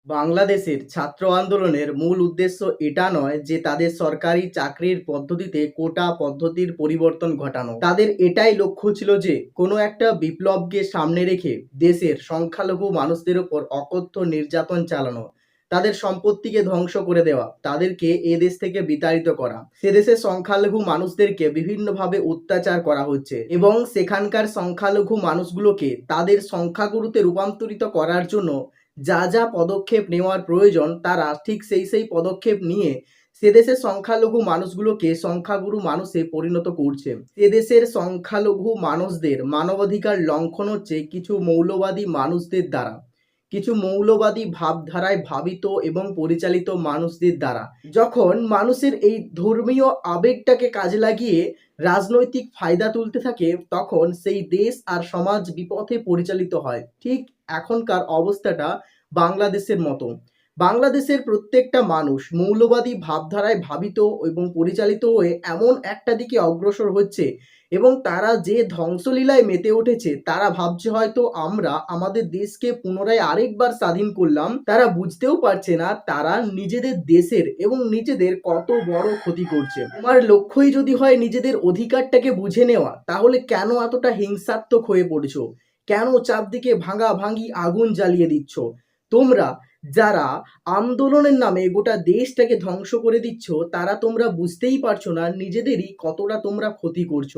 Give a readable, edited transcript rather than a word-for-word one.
বাংলাদেশের ছাত্র আন্দোলনের মূল উদ্দেশ্য এটা নয় যে তাদের সরকারি চাকরির পদ্ধতিতে কোটা পদ্ধতির পরিবর্তন ঘটানো। তাদের এটাই লক্ষ্য ছিল যে কোনো একটা বিপ্লবকে সামনে রেখে দেশের সংখ্যালঘু মানুষদের উপর অকথ্য নির্যাতন চালানো, তাদের সম্পত্তিকে ধ্বংস করে দেওয়া, তাদেরকে এ দেশ থেকে বিতাড়িত করা। সে দেশের সংখ্যালঘু মানুষদেরকে বিভিন্নভাবে অত্যাচার করা হচ্ছে এবং সেখানকার সংখ্যালঘু মানুষগুলোকে তাদের সংখ্যাগুরুতে রূপান্তরিত করার জন্য যা যা পদক্ষেপ নেওয়ার প্রয়োজন তারা ঠিক সেই পদক্ষেপ নিয়ে সে দেশের সংখ্যালঘু মানুষগুলোকে সংখ্যাগুরু মানুষে পরিণত করছে। সে দেশের সংখ্যালঘু মানুষদের মানবাধিকার লঙ্ঘন হচ্ছে কিছু মৌলবাদী মানুষদের দ্বারা, কিছু মৌলবাদী ভাবধারায় ভাবিত এবং পরিচালিত মানুষদের দ্বারা। যখন মানুষের এই ধর্মীয় আবেগটাকে কাজে লাগিয়ে রাজনৈতিক ফায়দা তুলতে থাকে তখন সেই দেশ আর সমাজ বিপথে পরিচালিত হয়। ঠিক এখনকার অবস্থাটা বাংলাদেশের মতো। বাংলাদেশের প্রত্যেকটা মানুষ মৌলবাদী ভাবধারায় ভাবিত এবং পরিচালিত হয়ে এমন একটা দিকে অগ্রসর হচ্ছে এবং তারা যে ধ্বংসলীলায় মেতে উঠেছে, তারা ভাবছে হয়তো আমরা আমাদের দেশকে পুনরায় আরেকবার স্বাধীন করলাম। তারা বুঝতেও পারছে না তারা নিজেদের দেশের এবং নিজেদের কত বড় ক্ষতি করছে। তোমার লক্ষ্যই যদি হয় নিজেদের অধিকারটাকে বুঝে নেওয়া, তাহলে কেন এতটা হিংসাত্মক হয়ে পড়ছো? কেন চারদিকে ভাঙাভাঙি আগুন জ্বালিয়ে দিচ্ছ? তোমরা যারা আন্দোলনের নামে গোটা দেশটাকে ধ্বংস করে দিচ্ছ, তারা তোমরা বুঝতেই পারছো না নিজেদেরই কতটা তোমরা ক্ষতি করছো।